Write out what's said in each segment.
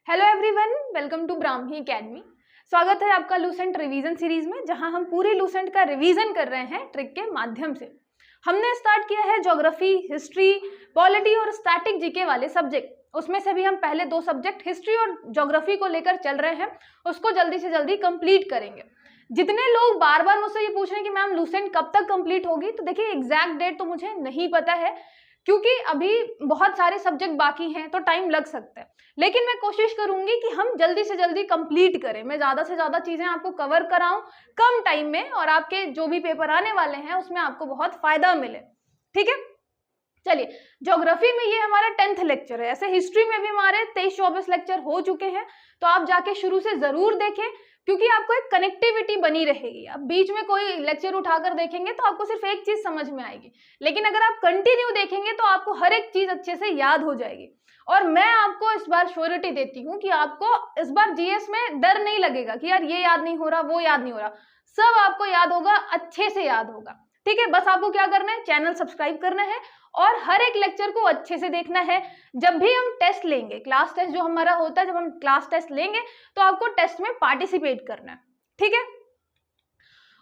Hello everyone, welcome to Brahmi academy. स्वागत है आपका लूसेंट रिवीजन सीरीज में, जहां हम पूरे लूसेंट का रिवीजन कर रहे हैं ट्रिक के माध्यम से। हमने स्टार्ट किया है ज्योग्राफी, हिस्ट्री, पॉलिटी और स्टैटिक जीके वाले सब्जेक्ट। उसमें से भी हम पहले दो सब्जेक्ट हिस्ट्री और ज्योग्राफी को लेकर चल रहे हैं, उसको जल्दी से जल्दी कंप्लीट करेंगे। जितने लोग बार बार मुझसे ये पूछ रहे हैं कि मैम लूसेंट कब तक कंप्लीट होगी, तो देखिए एग्जैक्ट डेट तो मुझे नहीं पता है, क्योंकि अभी बहुत सारे सब्जेक्ट बाकी हैं तो टाइम लग सकता है। लेकिन मैं कोशिश करूंगी कि हम जल्दी से जल्दी कंप्लीट करें, मैं ज़्यादा से ज़्यादा चीज़ें आपको कवर कराऊं कम टाइम में, और आपके जो भी पेपर आने वाले हैं उसमें आपको बहुत फायदा मिले। ठीक है, चलिए। ज्योग्राफी में ये हमारा 10th लेक्चर है। ऐसे हिस्ट्री में भी हमारे 23-24 लेक्चर हो चुके हैं, तो आप जाके शुरू से जरूर देखें, क्योंकि आपको एक कनेक्टिविटी बनी रहेगी। अब बीच में कोई लेक्चर उठाकर देखेंगे तो आपको सिर्फ एक चीज समझ में आएगी, लेकिन अगर आप कंटिन्यू देखेंगे तो आपको हर एक चीज अच्छे से याद हो जाएगी। और मैं आपको इस बार श्योरिटी देती हूँ कि आपको इस बार जीएस में डर नहीं लगेगा कि यार ये याद नहीं हो रहा, वो याद नहीं हो रहा। सब आपको याद होगा, अच्छे से याद होगा। ठीक है, बस आपको क्या करना है, चैनल सब्सक्राइब करना है और हर एक लेक्चर को अच्छे से देखना है। जब भी हम टेस्ट लेंगे, क्लास टेस्ट जो हमारा होता है, जब हम क्लास टेस्ट लेंगे तो आपको टेस्ट में पार्टिसिपेट करना है। ठीक है,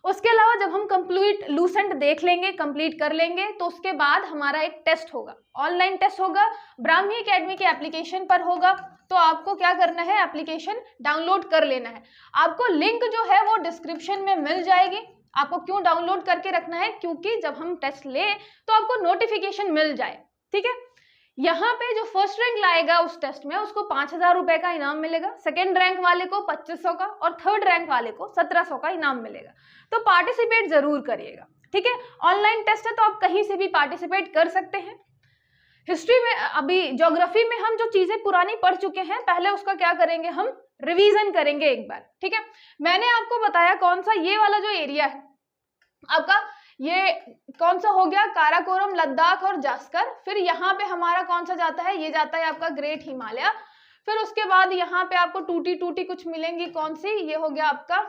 उसके अलावा जब हम कंप्लीट लूसेंट देख लेंगे, कंप्लीट कर लेंगे, तो उसके बाद हमारा एक टेस्ट होगा, ऑनलाइन टेस्ट होगा, ब्राह्मी अकेडमी के एप्लीकेशन पर होगा। तो आपको क्या करना है, एप्लीकेशन डाउनलोड कर लेना है। आपको लिंक जो है वो डिस्क्रिप्शन में मिल जाएगी। आपको क्यों डाउनलोड करके रखना है, क्योंकि जब हम टेस्ट ले तो आपको नोटिफिकेशन मिल जाए। ठीक है, यहाँ पे जो फर्स्ट रैंक लाएगा उस टेस्ट में उसको 5,000 रुपए का इनाम मिलेगा, सेकेंड रैंक वाले को 2500 का और थर्ड रैंक वाले को 1700 का इनाम मिलेगा। तो पार्टिसिपेट जरूर करिएगा। ठीक है, ऑनलाइन टेस्ट है तो आप कहीं से भी पार्टिसिपेट कर सकते हैं। हिस्ट्री में, अभी ज्योग्राफी में हम जो चीजें पुरानी पढ़ चुके हैं, पहले उसका क्या करेंगे, हम रिवीजन करेंगे एक बार। ठीक है, मैंने आपको बताया कौन सा, ये वाला जो एरिया है आपका, ये कौन सा हो गया, काराकोरम, लद्दाख और जास्कर। फिर यहाँ पे हमारा कौन सा जाता है, ये जाता है आपका ग्रेट हिमालय। फिर उसके बाद यहाँ पे आपको टूटी टूटी कुछ मिलेंगी, कौन सी, ये हो गया आपका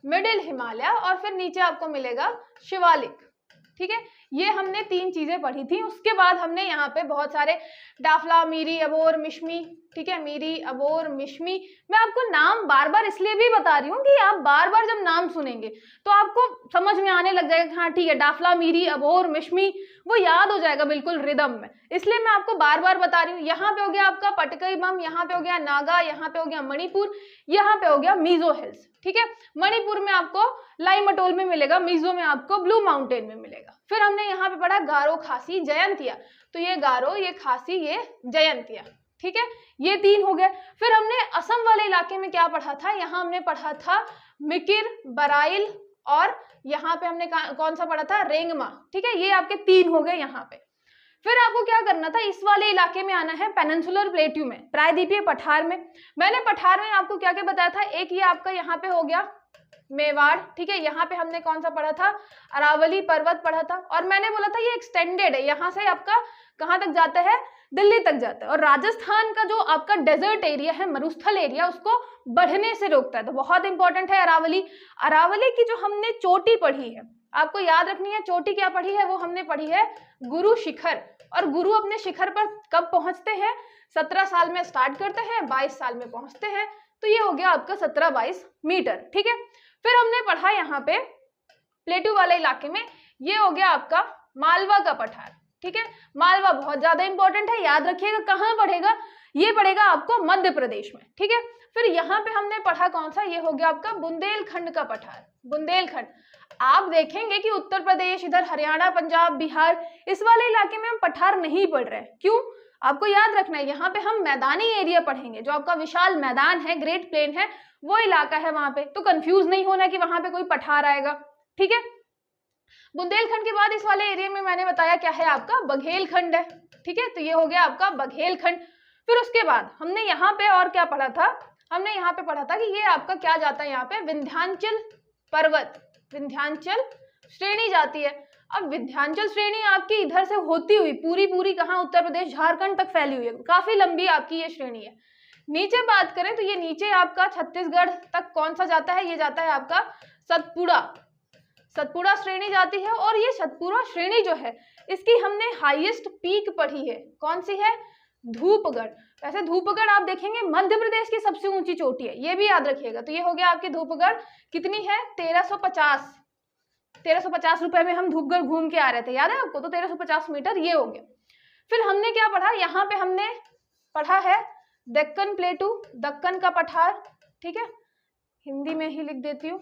मिडिल हिमालय, और फिर नीचे आपको मिलेगा शिवालिक। ठीक है, ये हमने 3 चीजें पढ़ी थी। उसके बाद हमने यहाँ पे बहुत सारे डाफला, मीरी, अबोर, मिश्मी। ठीक है, मीरी, अबोर, मिश्मी। मैं आपको नाम बार बार इसलिए भी बता रही हूँ कि आप बार बार जब नाम सुनेंगे तो आपको समझ में आने लग जाएगा, हाँ ठीक है, डाफला, मीरी, अबोर, मिश्मी, वो याद हो जाएगा बिल्कुल रिदम में। इसलिए मैं आपको बार बार बता रही हूँ। यहाँ पे हो गया आपका पटकई बम, यहाँ पे हो गया नागा, यहाँ पे हो गया मणिपुर, यहाँ पे हो गया मिजो हिल्स। ठीक है, मणिपुर में आपको लाइमटोल में मिलेगा, मिजो में आपको ब्लू माउंटेन में मिलेगा। फिर हमने यहाँ पे पढ़ा गारो, खासी, जयंतिया। तो ये गारो, ये खासी, ये जयंतिया। ठीक है, ये 3 हो गए। फिर हमने असम वाले इलाके में क्या पढ़ा था, यहाँ हमने पढ़ा था मिकिर, बराइल, और यहाँ पे हमने कौन सा पढ़ा था, रेंगमा। ठीक है, ये आपके 3 हो गए यहाँ पे। फिर आपको क्या करना था, इस वाले इलाके में आना है, पेनिनसुलर प्लेट्यू में, प्रायद्वीपीय पठार में। मैंने पठार में आपको क्या क्या बताया था, एक ये आपका यहाँ पे हो गया मेवाड़। ठीक है, यहाँ पे हमने कौन सा पढ़ा था, अरावली पर्वत पढ़ा था, और मैंने बोला था ये एक्सटेंडेड है, यहाँ से आपका कहाँ तक जाता है, दिल्ली तक जाता है। और राजस्थान का जो आपका डेजर्ट एरिया है, मरुस्थल एरिया, उसको बढ़ने से रोकता है। तो बहुत इंपॉर्टेंट है अरावली। अरावली की जो हमने चोटी पढ़ी है, आपको याद रखनी है, चोटी क्या पढ़ी है, वो हमने पढ़ी है गुरु शिखर। और गुरु अपने शिखर पर कब पहुंचते हैं, 17 साल में स्टार्ट करते हैं, 22 साल में पहुंचते हैं। तो ये हो गया आपका 17-22 मीटर। ठीक है, फिर हमने पढ़ा यहाँ पे प्लेट्यू वाले इलाके में, ये हो गया आपका मालवा का पठार। ठीक है, मालवा बहुत ज्यादा इंपॉर्टेंट है, याद रखिएगा। कहाँ पढ़ेगा, ये पढ़ेगा आपको मध्य प्रदेश में। ठीक है, फिर यहाँ पे हमने पढ़ा कौन सा, ये हो गया आपका बुंदेलखंड का पठार, बुंदेलखंड। आप देखेंगे कि उत्तर प्रदेश, इधर हरियाणा, पंजाब, बिहार, इस वाले इलाके में हम पठार नहीं पढ़ रहे हैं। क्यों, आपको याद रखना है, यहाँ पे हम मैदानी एरिया पढ़ेंगे, जो आपका विशाल मैदान है, ग्रेट प्लेन है, वो इलाका है वहां पे। तो कंफ्यूज नहीं होना कि वहां पे कोई पठार आएगा। ठीक है, बुंदेलखंड के बाद इस वाले एरिया में मैंने बताया क्या है, आपका बघेलखंड है। ठीक है, तो ये हो गया आपका बघेलखंड। फिर उसके बाद हमने यहाँ पे और क्या पढ़ा था, हमने यहाँ पे पढ़ा था कि ये आपका क्या जाता है, यहाँ पे विंध्याचल पर्वत, विंध्याचल श्रेणी जाती है। अब विंध्याचल श्रेणी आपकी इधर से होती हुई पूरी कहाँ, उत्तर प्रदेश, झारखंड तक फैली हुई है, काफी लंबी आपकी ये श्रेणी है। नीचे बात करें तो ये नीचे आपका छत्तीसगढ़ तक कौन सा जाता है, ये जाता है आपका सतपुड़ा, सतपुड़ा श्रेणी जाती है। और ये सतपुड़ा श्रेणी जो है, इसकी हमने हाईएस्ट पीक पढ़ी है, कौन सी है, धूपगढ़। वैसे धूपगढ़ आप देखेंगे मध्य प्रदेश की सबसे ऊंची चोटी है, ये भी याद रखिएगा। तो ये हो गया आपकी धूपगढ़, कितनी है 1350 रुपए में हम धूपगढ़ घूम के आ रहे थे, याद है आपको। तो 1350 मीटर ये हो गया। फिर हमने क्या पढ़ा, यहाँ पे हमने पढ़ा है दक्कन प्लेटू, दक्कन का पठार, ठीक है, हिंदी में ही लिख देती हूँ,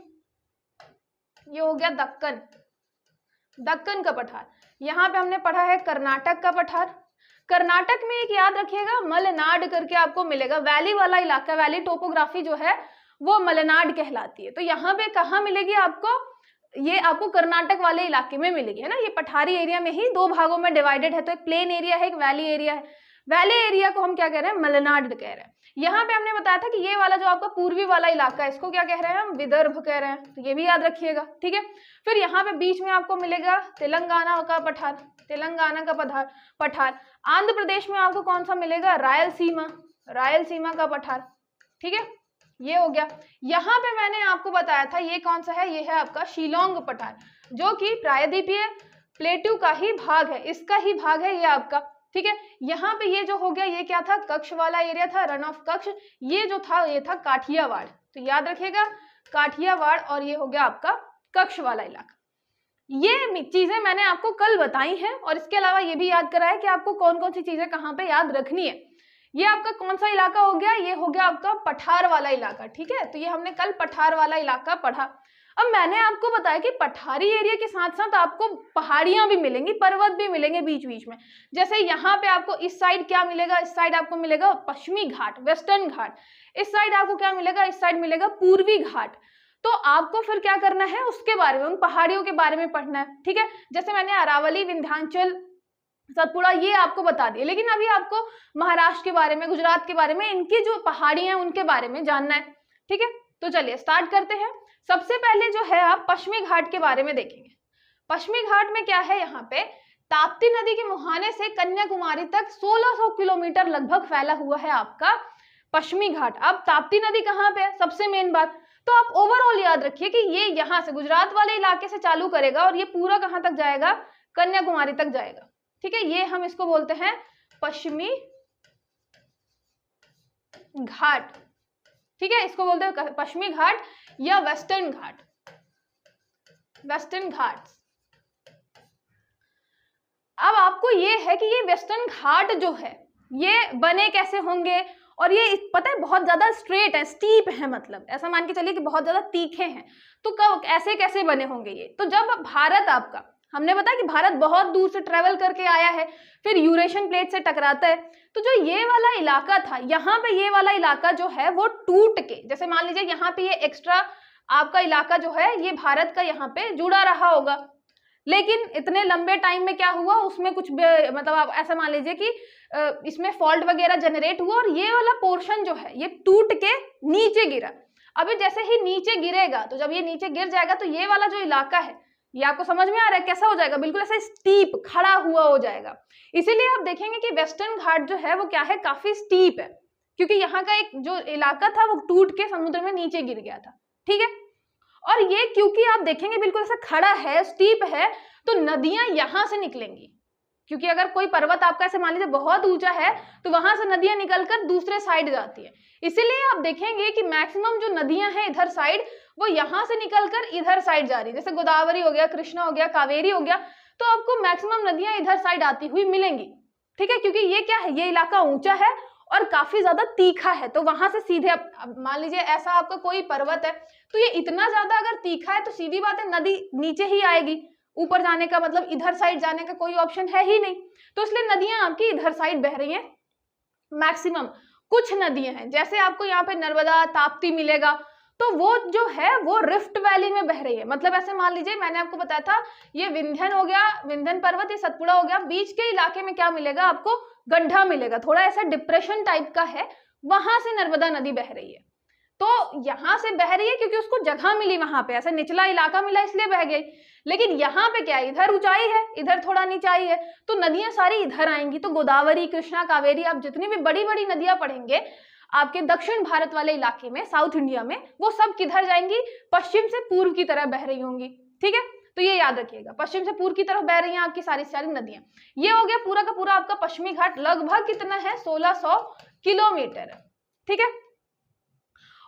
ये हो गया दक्कन, दक्कन का पठार। यहाँ पे हमने पढ़ा है कर्नाटक का पठार। कर्नाटक में एक याद रखिएगा मलेनाड करके आपको मिलेगा, वैली वाला इलाका, वैली टोपोग्राफी जो है वो मलेनाड कहलाती है। तो यहाँ पे कहाँ मिलेगी आपको, ये आपको कर्नाटक वाले इलाके में मिलेगी, है ना। ये पठारी एरिया में ही दो भागों में डिवाइडेड है, तो एक प्लेन एरिया है, एक वैली एरिया है। वैली एरिया को हम क्या कह रहे हैं, मलेनाड कह रहे हैं। यहाँ पे हमने बताया था कि ये वाला जो आपका पूर्वी वाला इलाका है, इसको क्या कह रहे हैं हम, विदर्भ कह रहे हैं। तो ये भी याद रखिएगा, ठीक है। फिर यहाँ पे बीच में आपको मिलेगा तेलंगाना का पठार, तेलंगाना का पठार। आंध्र प्रदेश में आपको कौन सा मिलेगा, रायलसीमा, रायलसीमा का पठार, ठीक है, ये हो गया। यहाँ पे मैंने आपको बताया था ये कौन सा है, ये है आपका शिलोंग पठार, जो कि प्रायद्वीपीय प्लेटू का ही भाग है, इसका ही भाग है ये आपका, ठीक है। यहाँ पे ये जो हो गया, ये क्या था, कक्ष वाला एरिया था, रन ऑफ कक्ष। ये जो था ये था काठियावाड़, तो याद रखिएगा काठियावाड़, और ये हो गया आपका कक्ष वाला इलाका। ये चीजें मैंने आपको कल बताई हैं, और इसके अलावा ये भी याद कराया कि आपको कौन कौन सी चीजें कहाँ पे याद रखनी है। ये आपका कौन सा इलाका हो गया, ये हो गया आपका पठार वाला इलाका, ठीक है। तो ये हमने कल पठार वाला इलाका पढ़ा। अब मैंने आपको बताया कि पठारी एरिया के साथ साथ आपको पहाड़ियां भी मिलेंगी, पर्वत भी मिलेंगे बीच बीच में। जैसे यहाँ पे आपको इस साइड क्या मिलेगा, इस साइड आपको मिलेगा पश्चिमी घाट, वेस्टर्न घाट। इस साइड आपको क्या मिलेगा, इस साइड मिलेगा पूर्वी घाट। तो आपको फिर क्या करना है, उसके बारे में, उन पहाड़ियों के बारे में पढ़ना है, ठीक है। जैसे मैंने अरावली, विंध्याचल, सतपुड़ा ये आपको बता दिया, लेकिन अभी आपको महाराष्ट्र के बारे में, गुजरात के बारे में, इनकी जो पहाड़ियां हैं उनके बारे में जानना है, ठीक है। तो चलिए स्टार्ट करते हैं। सबसे पहले जो है आप पश्चिमी घाट के बारे में देखेंगे। पश्चिमी घाट में क्या है, यहाँ पे ताप्ती नदी के मुहाने से कन्याकुमारी तक 1600 किलोमीटर लगभग फैला हुआ है आपका पश्चिमी घाट। अब ताप्ती नदी कहाँ पे है, सबसे मेन बात, तो आप ओवरऑल याद रखिए कि ये यहाँ से गुजरात वाले इलाके से चालू करेगा और ये पूरा कहाँ तक जाएगा, कन्याकुमारी तक जाएगा, ठीक है। ये हम इसको बोलते हैं पश्चिमी घाट, ठीक है, इसको बोलते हैं पश्चिमी घाट या वेस्टर्न घाट, वेस्टर्न घाट। अब आपको ये है कि ये वेस्टर्न घाट जो है ये बने कैसे होंगे, और ये पता है बहुत ज्यादा स्ट्रेट है, स्टीप है, मतलब ऐसा मान के चलिए कि बहुत ज्यादा तीखे हैं। तो कब ऐसे कैसे बने होंगे ये, तो जब भारत आपका, हमने बताया कि भारत बहुत दूर से ट्रेवल करके आया है, फिर यूरेशियन प्लेट से टकराता है, तो जो ये वाला इलाका था, यहाँ पे ये वाला इलाका जो है वो टूट के, जैसे मान लीजिए यहाँ पे ये एक्स्ट्रा आपका इलाका जो है ये भारत का यहाँ पे जुड़ा रहा होगा, लेकिन इतने लंबे टाइम में क्या हुआ, उसमें कुछ मतलब आप ऐसा मान लीजिए कि इसमें फॉल्ट वगैरह जनरेट हुआ और ये वाला पोर्शन जो है ये टूट के नीचे गिरा। अभी जैसे ही नीचे गिरेगा, तो जब ये नीचे गिर जाएगा तो ये वाला जो इलाका है, ये आपको समझ में आ रहा है कैसा हो जाएगा, बिल्कुल ऐसा स्टीप खड़ा हुआ हो जाएगा। इसीलिए आप देखेंगे कि वेस्टर्न घाट जो है वो क्या है, काफी स्टीप है, क्योंकि यहाँ का एक जो इलाका था वो टूट के समुद्र में नीचे गिर गया था, ठीक है। और ये क्योंकि आप देखेंगे बिल्कुल ऐसा खड़ा है, स्टीप है, तो नदियां यहां से निकलेंगी, क्योंकि अगर कोई पर्वत आपका ऐसे मान लीजिए बहुत ऊंचा है तो वहां से नदियां निकलकर दूसरे साइड जाती है। इसीलिए आप देखेंगे कि मैक्सिमम जो नदियां हैं इधर साइड, वो यहां से निकलकर इधर साइड जा रही है। जैसे गोदावरी हो गया, कृष्णा हो गया, कावेरी हो गया, तो आपको मैक्सिमम नदियां इधर साइड आती हुई मिलेंगी, ठीक है। क्योंकि ये क्या है, ये इलाका ऊंचा है और काफी ज्यादा तीखा है, तो वहां से सीधे मान लीजिए ऐसा आपका कोई पर्वत है, तो ये इतना ज्यादा अगर तीखा है तो सीधी बात है नदी नीचे ही आएगी, ऊपर जाने का मतलब इधर साइड जाने का कोई ऑप्शन है ही नहीं। तो इसलिए नदियां आपकी इधर साइड बह रही हैं मैक्सिमम। कुछ नदियां हैं जैसे आपको यहाँ पे नर्मदा, ताप्ती मिलेगा, तो वो जो है वो रिफ्ट वैली में बह रही है। मतलब ऐसे मान लीजिए मैंने आपको बताया था ये विंध्यन हो गया, विंध्यन पर्वत, ये सतपुड़ा हो गया, बीच के इलाके में क्या मिलेगा आपको, गड्ढा मिलेगा, थोड़ा ऐसा डिप्रेशन टाइप का है, वहां से नर्मदा नदी बह रही है। तो यहाँ से बह रही है क्योंकि उसको जगह मिली, वहां पे ऐसा निचला इलाका मिला इसलिए बह गई। लेकिन यहाँ पे क्या है, इधर ऊंचाई है, इधर थोड़ा नीचाई है, तो नदियां सारी इधर आएंगी। तो गोदावरी, कृष्णा, कावेरी, आप जितनी भी बड़ी बड़ी नदियां पढ़ेंगे आपके दक्षिण भारत वाले इलाके में, साउथ इंडिया में, वो सब किधर जाएंगी, पश्चिम से पूर्व की तरह बह रही होंगी, ठीक है। तो ये याद रखिएगा, पश्चिम से पूर्व की तरफ बह रही हैं आपकी सारी सारी नदियां। ये हो गया पूरा का पूरा आपका पश्चिमी घाट, लगभग कितना है 1600 किलोमीटर है, ठीक है।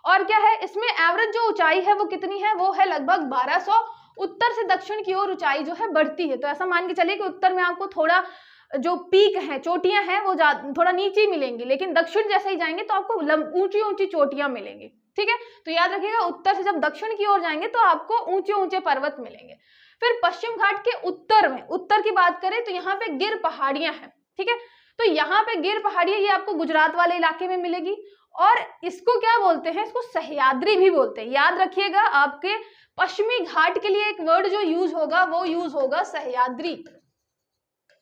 और क्या है इसमें एवरेज जो ऊंचाई है वो कितनी है, वो है लगभग 1200। उत्तर से दक्षिण की ओर ऊंचाई जो है बढ़ती है, तो ऐसा मान के चलिए कि उत्तर में आपको थोड़ा जो पीक है, चोटियां हैं, वो थोड़ा नीचे मिलेंगी, लेकिन दक्षिण जैसे ही जाएंगे तो आपको ऊंची ऊंची चोटियां मिलेंगी, ठीक है। तो याद रखिएगा उत्तर से जब दक्षिण की ओर जाएंगे तो आपको ऊंचे ऊंचे पर्वत मिलेंगे। फिर पश्चिम घाट के उत्तर में, उत्तर की बात करें तो यहाँ पे गिर पहाड़ियां हैं, ठीक है। तो यहाँ पे गिर पहाड़ियां ये आपको गुजरात वाले इलाके में मिलेगी, और इसको क्या बोलते हैं, इसको सह्याद्री भी बोलते हैं। याद रखिएगा आपके पश्चिमी घाट के लिए एक वर्ड जो यूज होगा वो यूज होगा सह्याद्री,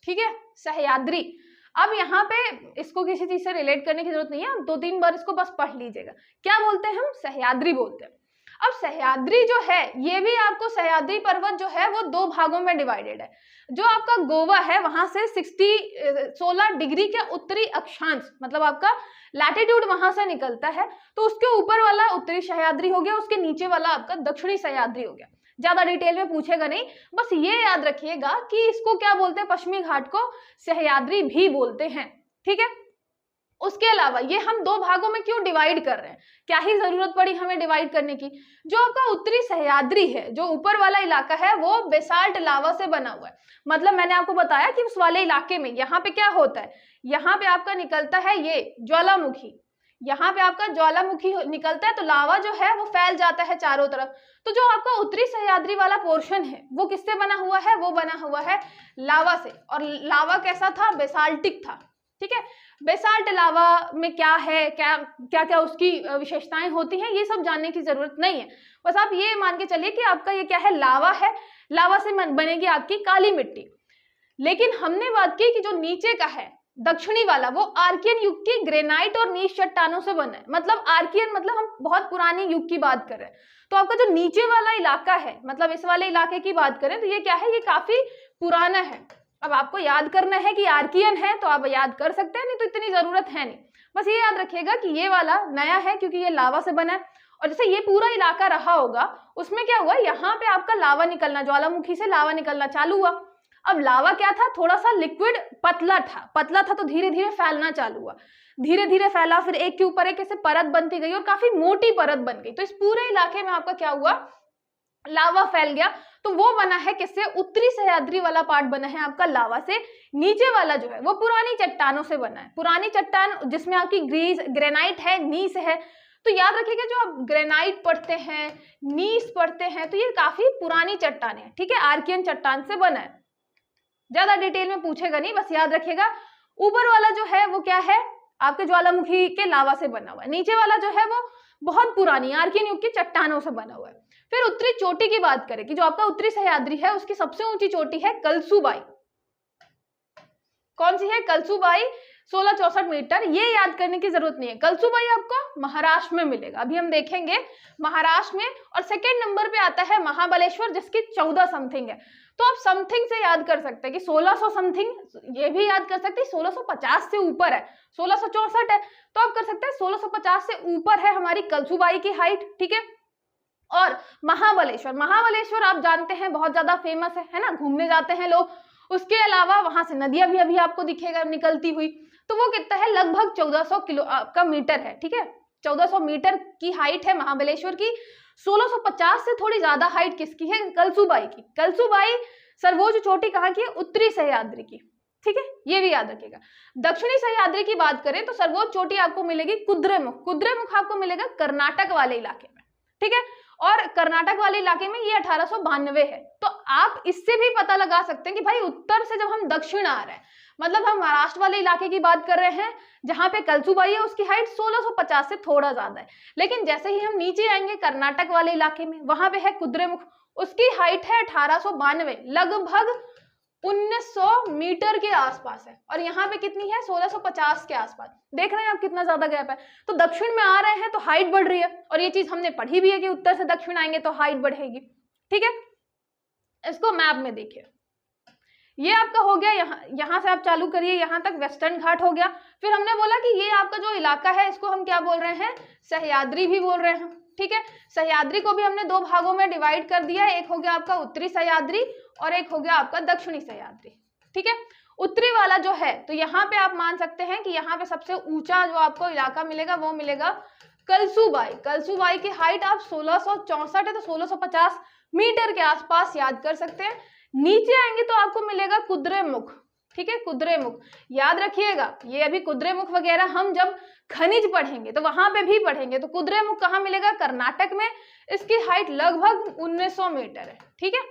ठीक है, सह्याद्री। अब यहाँ पे इसको किसी चीज से रिलेट करने की जरूरत नहीं है, 2-3 बार इसको बस पढ़ लीजिएगा। क्या बोलते हैं हम, सह्याद्री बोलते हैं। अब सह्याद्री जो है ये भी आपको, सह्याद्री पर्वत जो है वो 2 भागों में डिवाइडेड है। जो आपका गोवा है वहां से 16 डिग्री के उत्तरी अक्षांश, मतलब आपका लैटिट्यूड वहां से निकलता है, तो उसके ऊपर वाला उत्तरी सह्याद्री हो गया, उसके नीचे वाला आपका दक्षिणी सह्याद्री हो गया। ज्यादा डिटेल में पूछेगा नहीं, बस ये याद रखिएगा कि इसको क्या बोलते हैं, पश्चिमी घाट को सह्याद्री भी बोलते हैं, ठीक है। उसके अलावा ये हम 2 भागों में क्यों डिवाइड कर रहे हैं, क्या ही जरूरत पड़ी हमें डिवाइड करने की। जो आपका उत्तरी सह्याद्री है, जो ऊपर वाला इलाका है, वो बेसाल्ट लावा से बना हुआ है। मतलब मैंने आपको बताया कि उस वाले इलाके में यहाँ पे क्या होता है, यहाँ पे आपका निकलता है ये ज्वालामुखी, यहाँ पे आपका ज्वालामुखी निकलता है, तो लावा जो है वो फैल जाता है चारों तरफ। तो जो आपका उत्तरी सह्याद्री वाला पोर्शन है वो किससे बना हुआ है, वो बना हुआ है लावा से। और लावा कैसा था, बेसाल्टिक था, ठीक है। बेसाल्ट लावा में क्या है, क्या क्या क्या उसकी विशेषताएं होती हैं, ये सब जानने की जरूरत नहीं है। बस आप ये मान के चलिए कि आपका ये क्या है, लावा है, लावा से बनेगी आपकी काली मिट्टी। लेकिन हमने बात की कि जो नीचे का है दक्षिणी वाला, वो आर्कियन युग की ग्रेनाइट और नीच चट्टानों से बना है। मतलब आर्कियन मतलब हम बहुत पुरानी युग की बात कर रहे हैं। तो आपका जो नीचे वाला इलाका है, मतलब इस वाले इलाके की बात करें तो ये क्या है, ये काफी पुराना है। अब आपको याद करना है कि आर्कियन है तो आप याद कर सकते हैं, नहीं तो इतनी जरूरत है नहीं। बस ये याद रखिएगा कि ये वाला नया है क्योंकि ये लावा से बना है। और जैसे ये पूरा इलाका रहा होगा, उसमें क्या हुआ, यहाँ पे आपका लावा निकलना, ज्वालामुखी से लावा निकलना चालू हुआ। अब लावा क्या था, थोड़ा सा लिक्विड पतला था, तो धीरे धीरे फैलना चालू हुआ, धीरे धीरे फैला, फिर एक के ऊपर एक ऐसे परत बनती गई और काफी मोटी परत बन गई। तो इस पूरे इलाके में आपका क्या हुआ, लावा फैल गया। तो वो बना है किससे, उत्तरी सह्याद्री वाला पार्ट बना है आपका लावा से। नीचे वाला जो है वो पुरानी चट्टानों से बना है, पुरानी चट्टान जिसमें आपकी ग्रेनाइट है, नीस है। तो याद रखिएगा जो आप ग्रेनाइट पढ़ते हैं, नीस पढ़ते हैं, तो ये काफी पुरानी चट्टान है, ठीक है, आर्कियन चट्टान से बना है। ज्यादा डिटेल में पूछेगा नहीं, बस याद रखिएगा ऊपर वाला जो है वो क्या है, आपके ज्वालामुखी के लावा से बना हुआ है। नीचे वाला जो है वो बहुत पुरानी आर्कियन युग की चट्टानों से बना हुआ है। फिर उत्तरी चोटी की बात करें कि जो आपका उत्तरी सह्याद्री है उसकी सबसे ऊंची चोटी है कलसूबाई। कौन सी है, कलसूबाई, 1664 मीटर। ये याद करने की जरूरत नहीं है। कलसूबाई आपको महाराष्ट्र में मिलेगा, अभी हम देखेंगे महाराष्ट्र में। और सेकेंड नंबर पे आता है महाबलेश्वर जिसकी 14 समथिंग है। तो आप समथिंग से याद कर सकते हैं कि 1600 समथिंग, ये भी याद कर सकते हैं 1650 से ऊपर है, 1664 है, तो आप कर सकते हैं 1650 से ऊपर है हमारी कलसूबाई की हाइट, ठीक है। और महाबलेश्वर आप जानते हैं बहुत ज्यादा फेमस है ना, घूमने जाते हैं लोग। उसके अलावा वहां से नदियां भी अभी आपको दिखेगा निकलती हुई। तो वो कितना है, लगभग 1400 किलो का मीटर है, ठीक है, 1400 मीटर की हाइट है महाबलेश्वर की। 1650 से थोड़ी ज्यादा हाइट किसकी है, कलसूबाई की। कलसूबाई सर्वोच्च चोटी कहाँ की है, उत्तरी सह्याद्री की, ठीक है, ये भी याद रखिएगा। दक्षिणी सह्याद्री की बात करें तो सर्वोच्च चोटी आपको मिलेगी कुद्रेमुख। कुद्रेमुख आपको मिलेगा कर्नाटक वाले इलाके में, ठीक है। और कर्नाटक वाले इलाके में ये 1892 है। तो आप इससे भी पता लगा सकते हैं कि भाई उत्तर से जब हम दक्षिण आ रहे हैं, मतलब हम महाराष्ट्र वाले इलाके की बात कर रहे हैं जहां पे कलसूबाई है, उसकी हाइट 1650 से थोड़ा ज्यादा है। लेकिन जैसे ही हम नीचे आएंगे कर्नाटक वाले इलाके में, वहां पे है कुद्रेमुख, उसकी हाइट है 1892, लगभग 1900 मीटर के आसपास है। और यहाँ पे कितनी है, 1650 के आसपास। देख रहे हैं आप कितना ज्यादा गैप है। तो दक्षिण में आ रहे हैं तो हाइट बढ़ रही है, और ये चीज हमने पढ़ी भी है कि उत्तर से दक्षिण आएंगे तो हाइट बढ़ेगी, ठीक है। इसको मैप में देखिए, ये आपका हो गया, यहाँ से आप चालू करिए, यहाँ तक वेस्टर्न घाट हो गया। फिर हमने बोला कि ये आपका जो इलाका है इसको हम क्या बोल रहे हैं, सह्याद्री भी बोल रहे हैं, ठीक है। सह्याद्री को भी हमने दो भागों में डिवाइड कर दिया, एक हो गया आपका उत्तरी सह्याद्री और एक हो गया आपका दक्षिणी सह्याद्री, ठीक है। उत्तरी वाला जो है तो यहाँ पे आप मान सकते हैं कि यहाँ पे सबसे ऊंचा जो आपको इलाका मिलेगा वो मिलेगा कलसूबाई। कलसूबाई की हाइट आप 1664 है तो 1650 मीटर के आसपास याद कर सकते हैं। नीचे आएंगे तो आपको मिलेगा कुद्रेमुख, ठीक है, कुद्रेमुख याद रखिएगा। ये अभी कुद्रेमुख वगैरह हम जब खनिज पढ़ेंगे तो वहां पे भी पढ़ेंगे। तो कुद्रेमुख कहाँ मिलेगा? कर्नाटक में। इसकी हाइट लगभग 1900 मीटर है, ठीक है।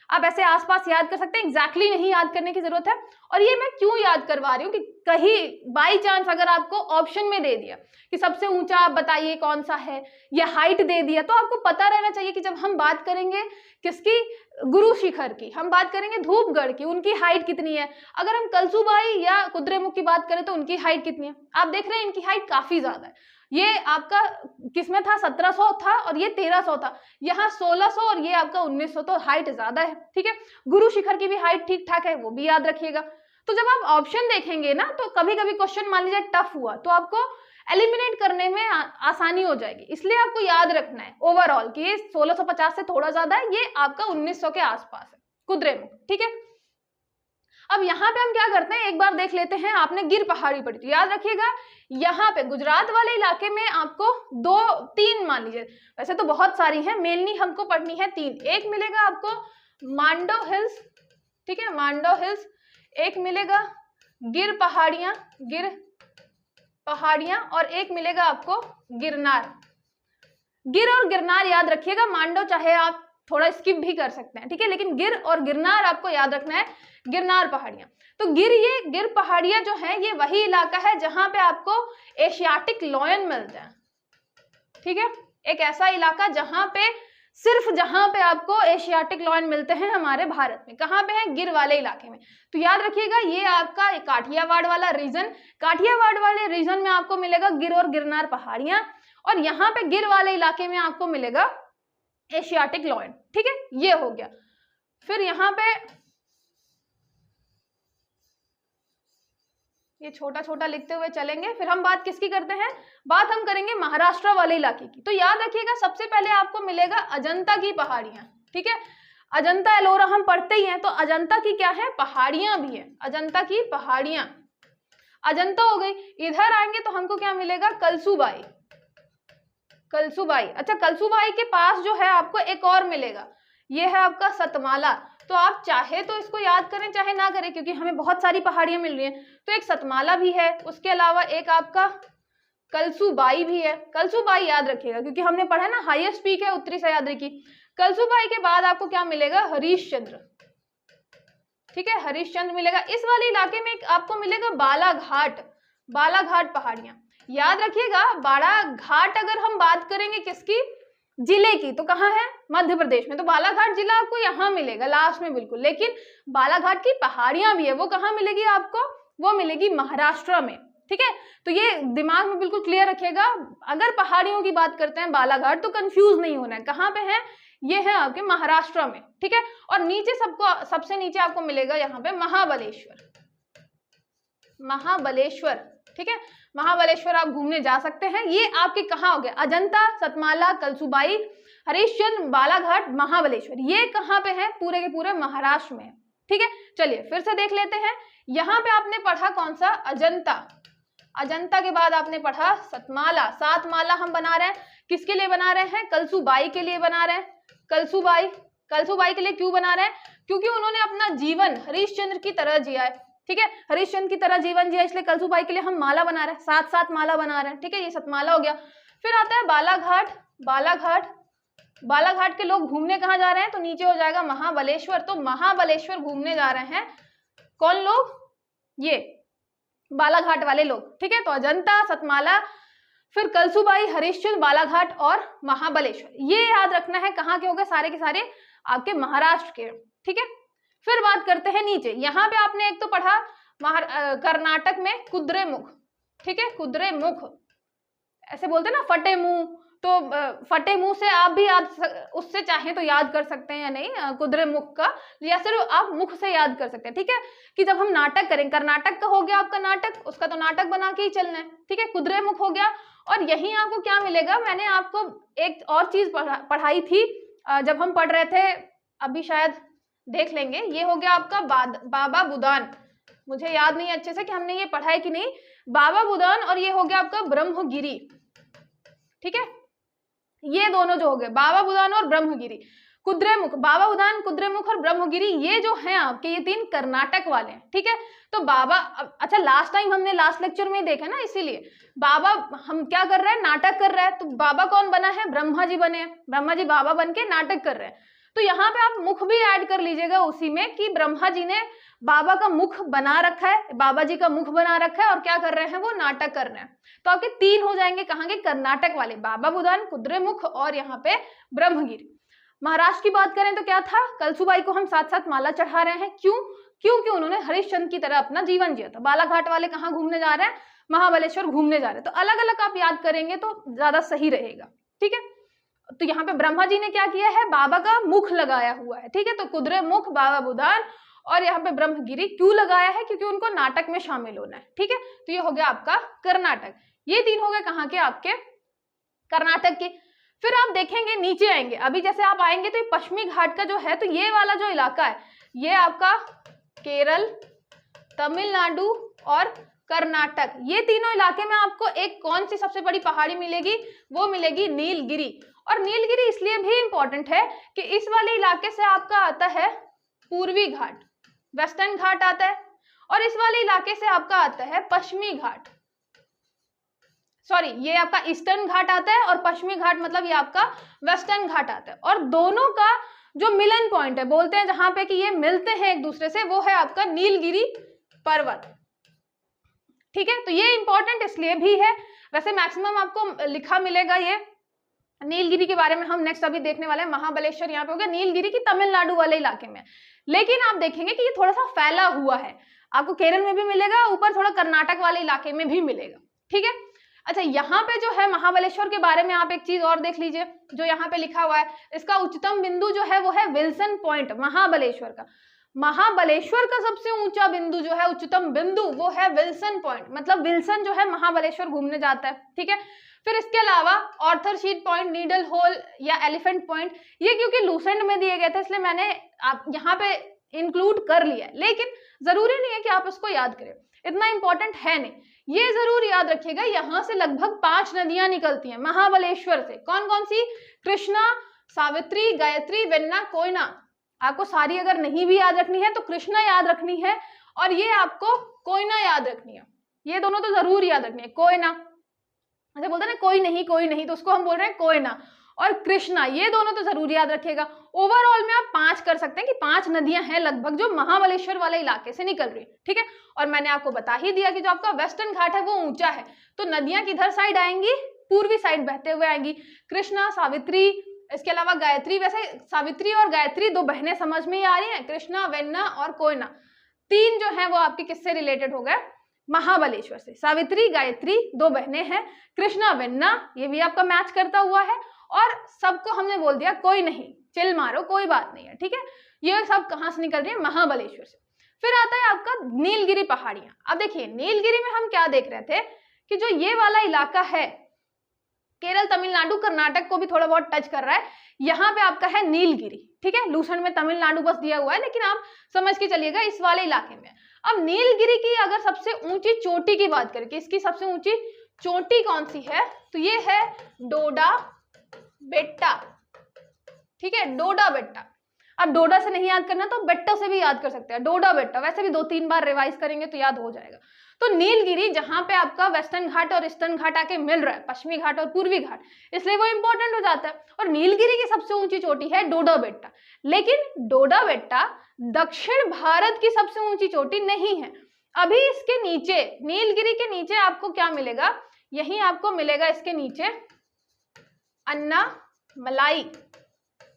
आप ऐसे आसपास याद कर सकते हैं, एग्जैक्टली नहीं याद करने की जरूरत है। और ये मैं क्यों याद करवा रही हूँ कि कहीं बाई चांस अगर आपको ऑप्शन में दे दिया कि सबसे ऊंचा आप बताइए कौन सा है, या हाइट दे दिया, तो आपको पता रहना चाहिए कि जब हम बात करेंगे किसकी, गुरु शिखर की, हम बात करेंगे धूपगढ़ की, उनकी हाइट कितनी है। अगर हम कलसूबाई या कुद्रेमुख की बात करें तो उनकी हाइट कितनी है? आप देख रहे हैं इनकी हाइट काफी ज्यादा है। ये आपका किसमें था? 1700 था और ये 1300 था। यहाँ 1600 और ये आपका 1900, तो हाइट ज्यादा है, ठीक है। गुरु शिखर की भी हाइट ठीक ठाक है, वो भी याद रखिएगा। तो जब आप ऑप्शन देखेंगे ना तो कभी कभी क्वेश्चन मान लीजिए टफ हुआ तो आपको एलिमिनेट करने में आसानी हो जाएगी। इसलिए आपको याद रखना है ओवरऑल कि ये 1650 से थोड़ा ज्यादा है, ये आपका 1900 के आसपास है कुद्रेमुख, ठीक है। अब यहाँ पे हम क्या करते हैं, एक बार देख लेते हैं। आपने गिर पहाड़ी पढ़ी तो याद रखिएगा यहाँ पे गुजरात वाले इलाके में आपको 2-3 मान लीजिए, वैसे तो बहुत सारी हैं, मेनली हमको पढ़नी है 3। एक मिलेगा आपको मांडो हिल्स, ठीक है, मांडो हिल्स। एक मिलेगा गिर पहाड़ियां और एक मिलेगा आपको गिरनार। गिर और गिरनार याद रखिएगा। मांडो चाहे आप थोड़ा स्किप भी कर सकते हैं, ठीक है, लेकिन गिर और गिरनार आपको याद रखना है, गिरनार पहाड़ियां। तो ये गिर पहाड़ियां जो है ये वही इलाका है जहां पे आपको एशियाटिक लॉयन मिलते हैं, ठीक है। एक ऐसा इलाका जहां पे आपको एशियाटिक लॉयन मिलते हैं हमारे भारत में। कहाँ पे है? गिर वाले इलाके में। तो याद रखिएगा ये आपका काठियावाड़ वाला रीजन, काठियावाड़ वाले रीजन में आपको मिलेगा गिर और गिरनार पहाड़ियां, और यहाँ पे गिर वाले इलाके में आपको मिलेगा एशियाटिक लॉयन, ठीक है। ये हो गया। फिर यहाँ पे ये छोटा छोटा लिखते हुए चलेंगे। फिर हम बात किसकी करते हैं? बात हम करेंगे महाराष्ट्र वाले इलाके की। तो याद रखिएगा सबसे पहले आपको मिलेगा अजंता की पहाड़ियां, ठीक है। अजंता एलोरा हम पढ़ते ही हैं, तो अजंता की क्या है? पहाड़ियां भी है, अजंता की पहाड़ियां। अजंता हो गई। इधर आएंगे तो हमको क्या मिलेगा? कलसूबाई। अच्छा, कलसूबाई के पास जो है आपको एक और मिलेगा, ये है आपका सतमाला। तो आप चाहे तो इसको याद करें चाहे ना करें, क्योंकि हमें बहुत सारी पहाड़ियां मिल रही हैं। तो एक सतमाला भी है, उसके अलावा एक आपका कलसूबाई भी है। कलसूबाई याद रखिएगा क्योंकि हमने पढ़ा ना हाईएस्ट पीक है उत्तरी सह्याद्री की। कलसूबाई के बाद आपको क्या मिलेगा? हरिश्चंद्र, ठीक है, हरिश्चंद्र मिलेगा। इस वाले इलाके में आपको मिलेगा बालाघाट पहाड़ियां। याद रखिएगा बालाघाट अगर हम बात करेंगे किसकी? जिले की, तो कहाँ है? मध्य प्रदेश में। तो बालाघाट जिला आपको यहाँ मिलेगा लास्ट में बिल्कुल, लेकिन बालाघाट की पहाड़ियां भी है, वो कहाँ मिलेगी आपको? वो मिलेगी महाराष्ट्र में, ठीक है। तो ये दिमाग में बिल्कुल क्लियर रखिएगा, अगर पहाड़ियों की बात करते हैं बालाघाट तो कंफ्यूज नहीं होना है। कहाँ पे है? ये है आपके महाराष्ट्र में, ठीक है। और नीचे सबसे नीचे आपको मिलेगा यहाँ पे महाबलेश्वर, ठीक है। महाबलेश्वर आप घूमने जा सकते हैं। ये आपके कहाँ हो गए? अजंता, सतमाला, कलसूबाई, हरिश्चंद्र, बालाघाट, महाबलेश्वर। ये कहाँ पे है? पूरे के पूरे महाराष्ट्र में, ठीक है। चलिए फिर से देख लेते हैं। यहाँ पे आपने पढ़ा कौन सा? अजंता के बाद आपने पढ़ा सतमाला। सातमाला हम बना रहे हैं, किसके लिए बना रहे हैं? कलसूबाई के लिए बना रहे हैं। कलसूबाई के लिए क्यों बना रहे हैं? क्योंकि उन्होंने अपना जीवन हरिश्चंद्र की तरह जिया है, ठीक है। हरिश्चंद्र की तरह जीवन जिया, इसलिए कलसूबाई के लिए हम माला बना रहे हैं, 7 माला बना रहे हैं, ठीक है। ये सतमाला हो गया। फिर आता है बालाघाट के लोग घूमने कहाँ जा रहे हैं? तो नीचे हो जाएगा महाबलेश्वर। तो महाबलेश्वर घूमने जा रहे हैं कौन लोग? ये बालाघाट वाले लोग, ठीक है। तो अजंता, सतमाला, फिर कलसूबाई, हरिश्चंद्र, बालाघाट और महाबलेश्वर, ये याद रखना है। कहाँ के हो गए? सारे के सारे आपके महाराष्ट्र के, ठीक है। फिर बात करते हैं नीचे। यहाँ पे आपने एक तो पढ़ा कर्नाटक में कुद्रेमुख, ठीक है, कुद्रेमुख ऐसे बोलते हैं ना, फटे मुंह, तो फटे मुंह से आप भी उससे चाहें तो याद कर सकते हैं या नहीं कुद्रेमुख का, या सिर्फ आप मुख से याद कर सकते हैं, ठीक है। कि जब हम नाटक करें, कर्नाटक का हो गया आपका नाटक, उसका तो नाटक बना के ही चलना है, ठीक है। कुद्रेमुख हो गया। और यहीं आपको क्या मिलेगा, मैंने आपको एक और चीज पढ़ाई थी जब हम पढ़ रहे थे, अभी शायद देख लेंगे, ये हो गया आपका बाबा बुदान, मुझे याद नहीं अच्छे से कि हमने ये पढ़ा है कि नहीं, बाबा बुदान, और ये हो गया आपका ब्रह्मगिरी। ठीक है, ये दोनों जो हो गए बाबा बुदान और ब्रह्मगिरी, कुद्रेमुख, बाबा बुदान, कुद्रेमुख और ब्रह्मगिरी, ये जो हैं आपके ये 3 कर्नाटक वाले हैं। ठीक है, तो बाबा, अच्छा लास्ट टाइम हमने लास्ट लेक्चर में देखा ना, इसीलिए बाबा हम क्या कर रहे हैं, नाटक कर रहे हैं, तो बाबा कौन बना है, ब्रह्मा जी बने हैं, ब्रह्मा जी बाबा बन के नाटक कर रहे हैं। तो यहाँ पे आप मुख भी ऐड कर लीजिएगा उसी में कि ब्रह्मा जी ने बाबा का मुख बना रखा है, बाबा जी का मुख बना रखा है और क्या कर रहे हैं, वो नाटक कर रहे हैं। तो आपके 3 हो जाएंगे, कहाँ के, कर्नाटक वाले, बाबा बुदान, कुद्रेमुख और यहाँ पे ब्रह्मगिरी। महाराष्ट्र की बात करें तो क्या था, कलसुबाई को हम साथ साथ माला चढ़ा रहे हैं, क्यों, क्योंकि उन्होंने हरिश्चंद्र की तरह अपना जीवन जिया था। बालाघाट वाले कहाँ घूमने जा रहे हैं, महाबलेश्वर घूमने जा रहे हैं। तो अलग अलग आप याद करेंगे तो ज्यादा सही रहेगा। ठीक है, तो यहाँ पे ब्रह्मा जी ने क्या किया है, बाबा का मुख लगाया हुआ है। ठीक है, तो कुद्रेमुख, बाबा बुदान और यहाँ पे ब्रह्मगिरी क्यों लगाया है, क्योंकि उनको नाटक में शामिल होना है। ठीक है, तो ये हो गया आपका कर्नाटक। ये 3 हो गए कहाँ के, आपके कर्नाटक के। फिर आप देखेंगे नीचे आएंगे, अभी जैसे आप आएंगे तो ये पश्चिमी घाट का जो है, तो ये वाला जो इलाका है ये आपका केरल, तमिलनाडु और कर्नाटक, ये तीनों इलाके में आपको एक कौन सी सबसे बड़ी पहाड़ी मिलेगी, वो मिलेगी नीलगिरी। और नीलगिरी इसलिए भी इंपॉर्टेंट है कि इस वाले इलाके से आपका आता है पूर्वी घाट, वेस्टर्न घाट आता है, और इस वाले इलाके से आपका आता है पश्चिमी घाट, सॉरी ये आपका ईस्टर्न घाट आता है और पश्चिमी घाट मतलब ये आपका वेस्टर्न घाट आता है। और दोनों का जो मिलन पॉइंट है, बोलते हैं जहां पे कि ये मिलते हैं एक दूसरे से, वो है आपका नीलगिरी पर्वत। ठीक है, तो ये इंपॉर्टेंट इसलिए भी है, वैसे मैक्सिमम आपको लिखा मिलेगा ये नीलगिरी के बारे में, हम नेक्स्ट अभी देखने वाले हैं। महाबलेश्वर यहाँ पे हो गया, नीलगिरी की तमिलनाडु वाले इलाके में, लेकिन आप देखेंगे कि ये थोड़ा सा फैला हुआ है, आपको केरल में भी मिलेगा, ऊपर थोड़ा कर्नाटक वाले इलाके में भी मिलेगा। ठीक है, अच्छा यहाँ पे जो है महाबलेश्वर के बारे में आप एक चीज और देख लीजिए, जो यहाँ पे लिखा हुआ है, इसका उच्चतम बिंदु जो है वो है विल्सन पॉइंट, महाबलेश्वर का। महाबलेश्वर का सबसे ऊंचा बिंदु जो है, उच्चतम बिंदु, वो है विल्सन पॉइंट, मतलब विल्सन जो है महाबलेश्वर घूमने जाता है। ठीक है, फिर इसके अलावा ऑर्थर शीट पॉइंट, नीडल होल या एलिफेंट पॉइंट, ये क्योंकि लूसेंट में दिए गए थे इसलिए मैंने आप यहाँ पे इंक्लूड कर लिया है, लेकिन जरूरी नहीं है कि आप उसको याद करें, इतना इंपॉर्टेंट है नहीं। ये जरूर याद रखिएगा, यहाँ से लगभग 5 नदियां निकलती हैं महाबलेश्वर से। कौन कौन सी, कृष्णा, सावित्री, गायत्री, वेन्ना, कोयना। आपको सारी अगर नहीं भी याद रखनी है तो कृष्णा याद रखनी है और ये आपको कोयना याद रखनी है, ये दोनों तो जरूर याद रखनी है। कोयना, अच्छा बोलते हैं ना कोई नहीं, तो उसको हम बोल रहे हैं कोयना, और कृष्णा, ये दोनों तो जरूर याद रखिएगा। ओवरऑल में आप 5 कर सकते हैं कि 5 नदियां हैं लगभग जो महाबलेश्वर वाले इलाके से निकल रही है। ठीक है, और मैंने आपको बता ही दिया कि जो आपका वेस्टर्न घाट है वो ऊंचा है, तो नदियां किधर साइड आएंगी, पूर्वी साइड बहते हुए आएंगी। कृष्णा, सावित्री, इसके अलावा गायत्री, वैसे सावित्री और गायत्री 2 बहनें समझ में ही आ रही हैं, कृष्णा, वेन्ना और कोयना, 3 जो है वो आपके किससे रिलेटेड हो गए, महाबलेश्वर से। सावित्री, गायत्री 2 बहनें हैं, कृष्णा, वेन्ना ये भी आपका मैच करता हुआ है, और सबको हमने बोल दिया कोई नहीं, चिल मारो कोई बात नहीं है। ठीक है, ये सब कहां से निकल रही है, महाबलेश्वर से। फिर आता है आपका नीलगिरी पहाड़ियां। अब देखिए नीलगिरी में हम क्या देख रहे थे कि जो ये वाला इलाका है, केरल, तमिलनाडु, कर्नाटक को भी थोड़ा बहुत टच कर रहा है, यहाँ पे आपका है नीलगिरी। ठीक है, लूसेंट में तमिलनाडु बस दिया हुआ है, लेकिन आप समझ के चलिएगा इस वाले इलाके में। अब नीलगिरी की अगर सबसे ऊंची चोटी की बात करें कि इसकी सबसे ऊंची चोटी कौन सी है, तो ये है डोडा बेट्टा। ठीक है, डोडा बेट्टा। अब डोडा से नहीं याद करना तो बेट्टा से भी याद कर सकते हैं, डोडा बेट्टा, वैसे भी 2-3 बार रिवाइज करेंगे तो याद हो जाएगा। तो नीलगिरी जहां पे आपका वेस्टर्न घाट और ईस्टर्न घाट आके मिल रहा है, पश्चिमी घाट और पूर्वी घाट, इसलिए वो इंपॉर्टेंट हो जाता है। और नीलगिरी की सबसे ऊंची चोटी है डोडा बेट्टा, लेकिन डोडा बेट्टा दक्षिण भारत की सबसे ऊंची चोटी नहीं है। अभी इसके नीचे, नीलगिरी के नीचे आपको क्या मिलेगा, यही आपको मिलेगा इसके नीचे अन्ना मलाई।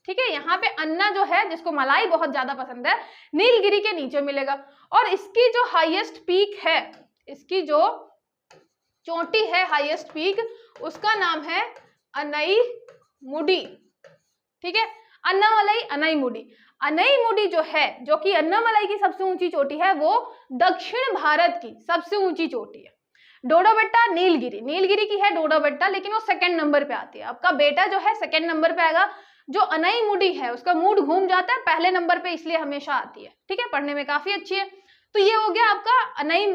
ठीक है, यहाँ पे अन्ना जो है, जिसको मलाई बहुत ज्यादा पसंद है, नीलगिरी के नीचे मिलेगा। और इसकी जो हाईएस्ट पीक है, इसकी जो चोटी है हाईएस्ट पीक, उसका नाम है अनई मुडी। ठीक है, अन्नामलाई, अनई मुडी। अनई मुडी जो है, जो कि अन्नामलाई की सबसे ऊंची चोटी है, वो दक्षिण भारत की सबसे ऊंची चोटी है। डोडा बेट्टा नीलगिरी, नीलगिरी की है डोडा बेट्टा, लेकिन वो सेकंड नंबर पे आती है। आपका बेटा जो है सेकंड नंबर पे आएगा। जो अनाईमुडी है उसका मूड घूम जाता है पहले नंबर पे, इसलिए हमेशा आती है। ठीक है, पढ़ने में काफी अच्छी है। तो ये हो गया आपका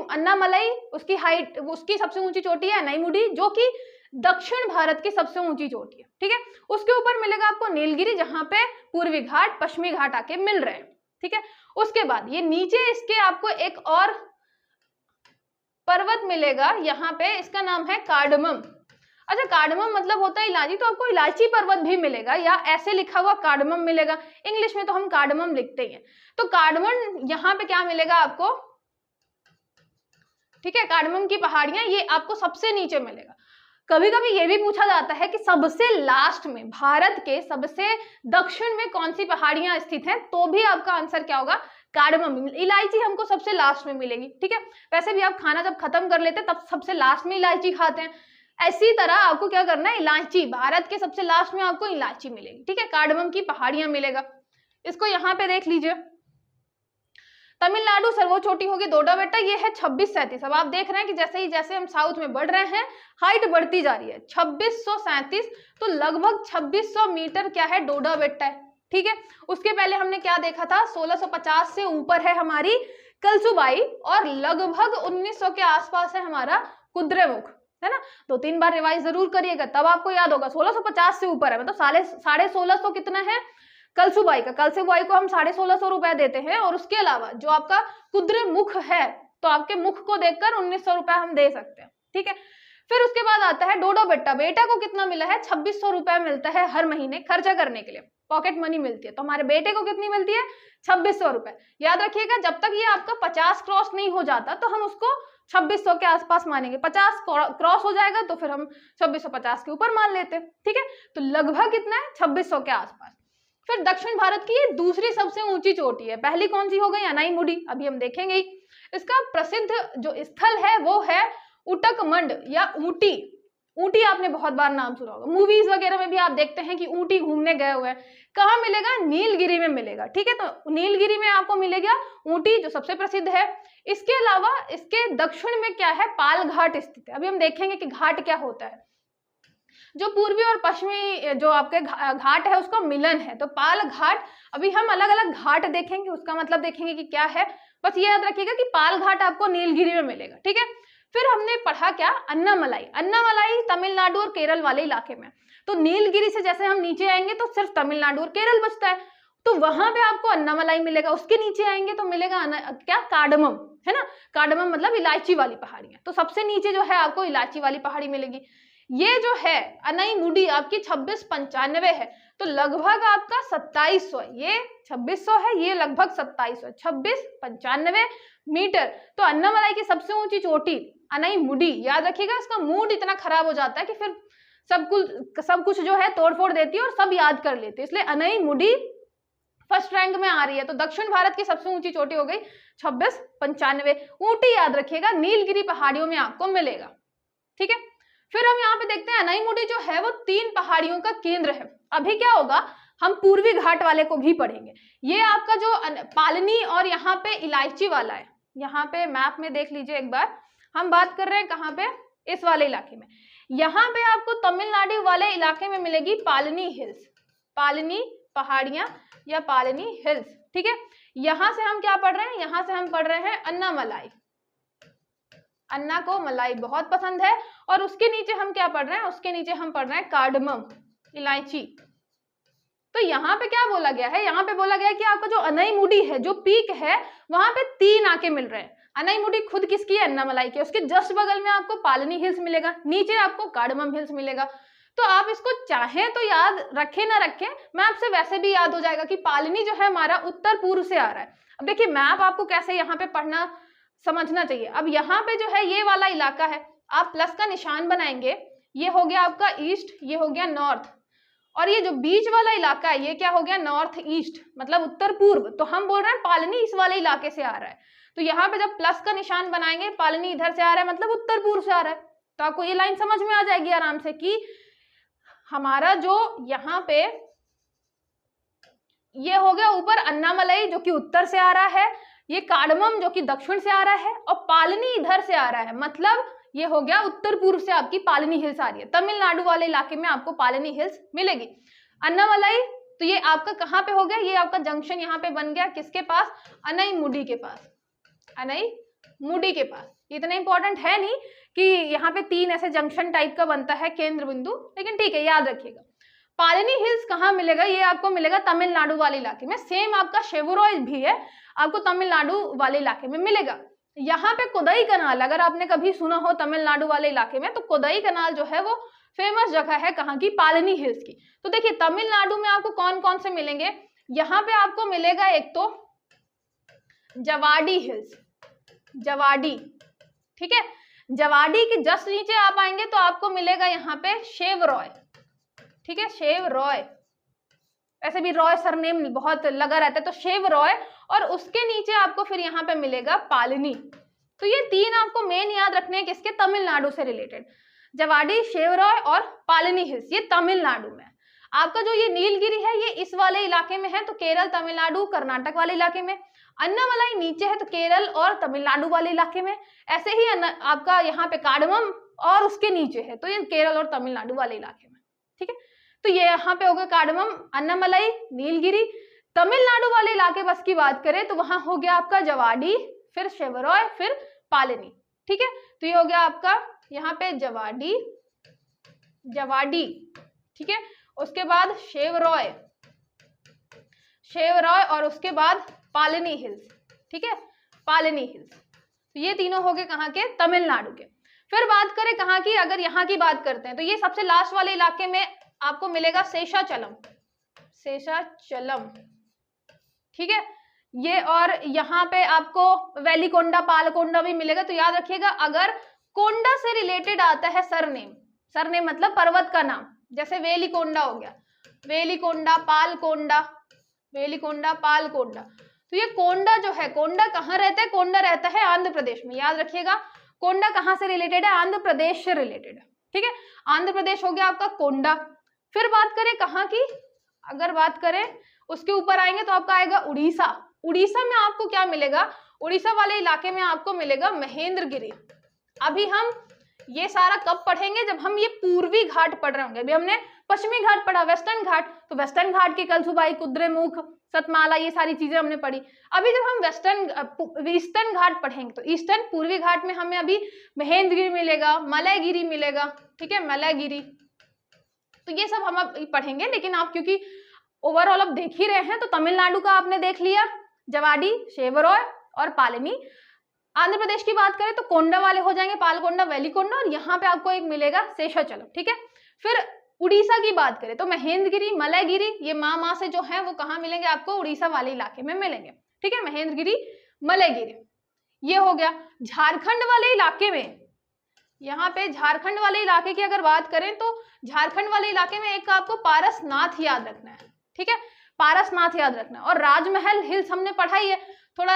अन्नामलाई, उसकी हाइट, उसकी सबसे ऊंची चोटी है अनाईमुडी, जो कि दक्षिण भारत की सबसे ऊंची चोटी है। ठीक है, उसके ऊपर मिलेगा आपको नीलगिरी, जहां पे पूर्वी घाट पश्चिमी घाट आके मिल रहे हैं। ठीक है, उसके बाद ये नीचे इसके आपको एक और पर्वत मिलेगा यहाँ पे, इसका नाम है कार्डमम। अच्छा, कार्डमम मतलब होता है इलायची, तो आपको इलायची पर्वत भी मिलेगा, या ऐसे लिखा हुआ कार्डमम मिलेगा। इंग्लिश में तो हम कार्डमम लिखते हैं। तो कार्डमम यहाँ पे क्या मिलेगा आपको, ठीक है, कार्डमम की पहाड़ियां ये आपको सबसे नीचे मिलेगा। कभी कभी ये भी पूछा जाता है कि सबसे लास्ट में, भारत के सबसे दक्षिण में कौन सी पहाड़ियां स्थित हैं, तो भी आपका आंसर क्या होगा, कार्डमम। इलायची हमको सबसे लास्ट में मिलेगी। ठीक है, वैसे भी आप खाना जब खत्म कर लेते हैं तब सबसे लास्ट में इलायची खाते हैं, ऐसी तरह आपको क्या करना है, इलायची, भारत के सबसे लास्ट में आपको इलायची मिलेगी। ठीक है, कार्डमम की पहाड़ियां मिलेगा। इसको यहाँ पे देख लीजिए, तमिलनाडु सर्वोच्च चोटी होगी डोडा बेट्टा, ये है 2637। अब आप देख रहे हैं कि जैसे हम साउथ में बढ़ रहे हैं, हाइट बढ़ती जा रही है। 2637, तो लगभग 2600 मीटर क्या है, डोडा बेट्टा है। ठीक है, उसके पहले हमने क्या देखा था, 1650 से ऊपर है हमारी कलसुबाई, और लगभग 1900 के आसपास है हमारा कुद्रेमुख, है ना। 2-3 बार रिवाइज जरूर करिएगा, तब आपको याद होगा। 1650 से ऊपर है, मतलब 1650 कितना है कलसुबाई का। कलसुबाई को हम 1650 रुपए देते हैं, और उसके अलावा जो आपका कुद्रेमुख है, तो आपके मुख को देखकर 1900 रुपए हम दे सकते हैं। ठीक है, फिर उसके बाद आता है डोडा बेट्टा। बेटा को कितना मिला है, 2600 रुपए मिलता है हर महीने खर्चा करने के लिए, पॉकेट मनी मिलती है। तो हमारे बेटे को कितनी मिलती है, 2600 रुपए। याद रखिएगा, जब तक ये आपका 50 क्रॉस नहीं हो जाता तो हम उसको 2600 के आसपास मानेंगे। 50 क्रॉस हो जाएगा तो फिर हम 2650 के ऊपर मान लेते हैं। ठीक है, तो लगभग कितना है, 2600 के आसपास। फिर दक्षिण भारत की ये दूसरी सबसे ऊंची चोटी है। पहली कौन सी हो गई, अनाईमुडी, अभी हम देखेंगे ही। इसका प्रसिद्ध जो स्थल है वो है उटकमंड या ऊटी। ऊटी आपने बहुत बार नाम सुना होगा, मूवीज वगैरह में भी आप देखते हैं कि ऊटी घूमने गए हुए हैं। कहाँ मिलेगा, नीलगिरी में मिलेगा। ठीक है, तो नीलगिरी में आपको मिलेगा ऊटी, जो सबसे प्रसिद्ध है। इसके अलावा इसके दक्षिण में क्या है, पाल घाट स्थित है। अभी हम देखेंगे कि घाट क्या होता है। जो पूर्वी और पश्चिमी जो आपके घाट है उसका मिलन है, तो पाल घाट। अभी हम अलग अलग घाट देखेंगे, उसका मतलब देखेंगे कि क्या है। बस ये याद रखिएगा कि पाल घाट आपको नीलगिरी में मिलेगा। ठीक है, फिर हमने पढ़ा क्या, अन्नामलाई। अन्नामलाई तमिलनाडु और केरल वाले इलाके में। तो नीलगिरी से जैसे हम नीचे आएंगे तो सिर्फ तमिलनाडु और केरल बचता है, तो वहां पे आपको अन्नामलाई मिलेगा। उसके नीचे आएंगे तो मिलेगा क्या, कार्डमम, है ना। कार्डमम मतलब इलायची वाली पहाड़ियां। तो सबसे नीचे जो है आपको इलायची वाली पहाड़ी मिलेगी। ये जो है अनाईमुडी आपकी 2695 है, तो लगभग आपका 2700 है। ये 2600 है, ये लगभग 2700 है, 2695 मीटर। तो अन्नामलाई की सबसे ऊंची चोटी अनाईमुडी। याद रखिएगा, इसका मूड इतना खराब हो जाता है कि फिर सब कुछ जो है तोड़फोड़ देती है और सब याद कर लेते हैं, इसलिए अनाईमुडी फर्स्ट रैंक में आ रही है। तो दक्षिण भारत की सबसे ऊंची चोटी हो गई 2695। ऊटी याद रखिएगा, नीलगिरी पहाड़ियों में आपको मिलेगा। ठीक है, फिर हम यहाँ पे देखते हैं अनाईमुडी जो है वो 3 पहाड़ियों का केंद्र है। अभी क्या होगा, हम पूर्वी घाट वाले को भी पढ़ेंगे। ये आपका जो पालनी और यहाँ पे इलायची वाला है, यहाँ पे मैप में देख लीजिए एक बार। हम बात कर रहे हैं कहाँ पे, इस वाले इलाके में। यहाँ पे आपको तमिलनाडु वाले इलाके में मिलेगी पालनी हिल्स, पालनी पहाड़ियां या पालनी हिल्स। ठीक है, यहां से हम क्या पढ़ रहे हैं, यहां से हम पढ़ रहे हैं अन्नामलाई। अन्ना को मलाई बहुत पसंद है। और उसके नीचे हम क्या पढ़ रहे हैं, उसके नीचे हम पढ़ रहे हैं कार्डमम, इलायची। तो यहाँ पे क्या बोला गया है, यहाँ पे बोला गया है कि आपका जो अनाईमुडी है, जो पीक है, वहां पे 3 आके मिल रहे हैं। अनाईमुडी खुद किसकी है, अन्नामलाई की। उसके जस्ट बगल में आपको पालनी हिल्स मिलेगा, नीचे आपको कार्डमम हिल्स मिलेगा। तो आप इसको चाहें तो याद रखें ना रखें, मैप से वैसे भी याद हो जाएगा कि पालनी जो है हमारा उत्तर पूर्व से आ रहा है। अब देखिए मैप आपको कैसे यहाँ पे पढ़ना समझना चाहिए। अब यहाँ पे जो है ये वाला इलाका है, आप प्लस का निशान बनाएंगे, ये हो गया आपका ईस्ट, ये हो गया नॉर्थ, और ये जो बीच वाला इलाका है ये क्या हो गया, नॉर्थ ईस्ट, मतलब उत्तर पूर्व। तो हम बोल रहे हैं पालनी इस वाले इलाके से आ रहा है। तो यहाँ पे जब प्लस का निशान बनाएंगे, पालनी इधर से आ रहा है, मतलब उत्तर पूर्व से आ रहा है। तो आपको ये लाइन समझ में आ जाएगी आराम से कि हमारा जो यहाँ पे ये हो गया ऊपर अन्नामलाई जो कि उत्तर से आ रहा है, ये कार्डमम जो कि दक्षिण से आ रहा है, और पालनी इधर से आ रहा है, मतलब ये हो गया उत्तर पूर्व से आपकी पालनी हिल्स आ रही है, तमिलनाडु वाले इलाके में आपको पालनी हिल्स मिलेगी। अन्नामलाई तो ये आपका कहाँ पे हो गया, ये आपका जंक्शन यहाँ पे बन गया किसके पास, अनईमुडी के पास, अनईमुडी के पास। इतना इंपॉर्टेंट है नहीं कि यहाँ पे 3 ऐसे जंक्शन टाइप का बनता है केंद्र बिंदु, लेकिन ठीक है याद रखिएगा। पालनी हिल्स कहाँ मिलेगा, ये आपको मिलेगा तमिलनाडु वाले इलाके में। सेम आपका शेवरॉय भी है, आपको तमिलनाडु वाले इलाके में मिलेगा। यहाँ पे कोदाई कनाल, अगर आपने कभी सुना हो तमिलनाडु वाले इलाके में, तो कोदाई कनाल जो है वो फेमस जगह है कहाँ की, पालनी हिल्स की। तो देखिए तमिलनाडु में आपको कौन कौन से मिलेंगे, यहाँ पे आपको मिलेगा एक तो जवाडी हिल्स, जवाडी, ठीक है। जवाडी के जस्ट नीचे आप आएंगे तो आपको मिलेगा यहाँ पे शेवरॉय, ठीक है, शेवरॉय, ऐसे भी रॉय सरनेम बहुत लगा रहता है तो शेवरॉय, और उसके नीचे आपको फिर यहाँ पे मिलेगा पालनी। तो ये 3 आपको मेन याद रखने हैं किसके, तमिलनाडु से रिलेटेड, जवाडी, शेवरॉय और पालनी हिल्स, ये तमिलनाडु में। आपका जो ये नीलगिरी है ये इस वाले इलाके में है, तो केरल, तमिलनाडु, कर्नाटक वाले इलाके में। अन्नामलाई नीचे है तो केरल और तमिलनाडु वाले इलाके में। ऐसे ही आपका यहाँ पे कार्डमम और उसके नीचे है, तो ये केरल और तमिलनाडु वाले इलाके में, ठीक है। तो ये यहाँ पे हो गया कार्डमम, अन्नामलाई, नीलगिरी। तमिलनाडु वाले इलाके बस की बात करें तो वहां हो गया आपका जवाडी, फिर शेवरॉय, फिर पालनी, ठीक है। तो ये हो गया आपका यहाँ पे जवाडी, जवाडी, ठीक है, उसके बाद शेवरॉय, शेवरॉय, और उसके बाद पालनी हिल्स, ठीक है, पालनी हिल्स। तो ये तीनों हो गए कहाँ के, तमिलनाडु के। फिर बात करें कहाँ की, अगर यहाँ की बात करते हैं तो ये सबसे लास्ट वाले इलाके में आपको मिलेगा शेषाचलम, शेषाचलम, ठीक है ये। और यहाँ पे आपको वेलिकोंडा, पालकोंडा भी मिलेगा। तो याद रखिएगा अगर कोंडा से रिलेटेड आता है सरनेम, सरनेम मतलब पर्वत का नाम, जैसे वेलिकोंडा हो गया, वेलिकोंडा, पालकोंडा, वेलिकोंडा, पालकोंडा। तो ये कोंडा जो है, कोंडा कहाँ रहता है, कोंडा रहता है आंध्र प्रदेश में। याद रखिएगा कोंडा कहाँ से रिलेटेड है, आंध्र प्रदेश से रिलेटेड है, ठीक है। आंध्र प्रदेश हो गया आपका कोंडा। फिर बात करें कहाँ की, अगर बात करें उसके ऊपर आएंगे तो आपका आएगा उड़ीसा। उड़ीसा में आपको क्या मिलेगा, उड़ीसा वाले इलाके में आपको मिलेगा महेंद्रगिरी। अभी हम ये सारा कब पढ़ेंगे, जब हम ये पूर्वी घाट पढ़ रहे होंगे। अभी हमने पश्चिमी घाट पढ़ा, वेस्टर्न घाट, तो वेस्टर्न घाट की कलसुबाई, कुद्रेमुख, सतमाला, ये सारी चीजें हमने पढ़ी। अभी जब हम ईस्टर्न घाट पढ़ेंगे तो ईस्टर्न पूर्वी घाट में हमें अभी महेंद्रगिरी मिलेगा, मलयगिरी मिलेगा, ठीक है, मलयगिरी। तो ये सब हम अब पढ़ेंगे, लेकिन आप क्योंकि ओवरऑल अब देख ही रहे हैं तो तमिलनाडु का आपने देख लिया, जवाडी, शेवरॉय और पालनी। आंध्र प्रदेश की बात करें तो कोंडा वाले हो जाएंगे, पालकोंडा, वेलिकोंडा, और यहाँ पे आपको एक मिलेगा शेषाचलम, ठीक है। फिर उड़ीसा की बात करें तो महेंद्रगिरी, मलयगिरी, ये माँ से जो है वो कहाँ मिलेंगे आपको, उड़ीसा वाले इलाके में मिलेंगे, ठीक है, महेंद्रगिरी, मलयगिरी। ये हो गया झारखंड वाले इलाके में। यहाँ पे झारखंड वाले इलाके की अगर बात करें तो झारखंड वाले इलाके में एक आपको पारसनाथ याद रखना है, ठीक है, पारसनाथ याद रखना है। और राजमहल हिल्स हमने पढ़ाई है, थोड़ा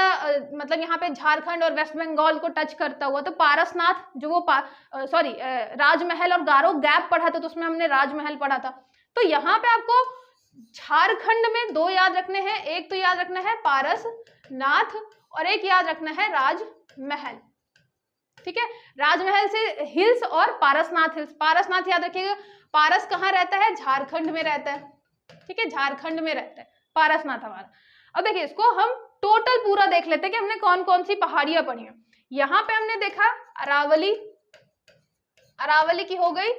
मतलब यहाँ पे झारखंड और वेस्ट बंगाल को टच करता हुआ, तो पारसनाथ जो वो राजमहल और गारो गैप पढ़ा था तो उसमें हमने राजमहल पढ़ा था। तो यहाँ पे आपको झारखंड में 2 याद रखने हैं, एक तो याद रखना है पारसनाथ और एक याद रखना है राजमहल, ठीक है। राजमहल से हिल्स और पारसनाथ हिल्स। पारसनाथ याद रखिएगा, पारस कहाँ रहता है, झारखंड में रहता है, ठीक है, झारखंड में रहता है पारसनाथ हमारा। अब देखिए इसको हम टोटल पूरा देख लेते हैं कि हमने कौन कौन सी पहाड़ियां पढ़ी हैं। यहाँ पे हमने देखा अरावली, अरावली की हो गई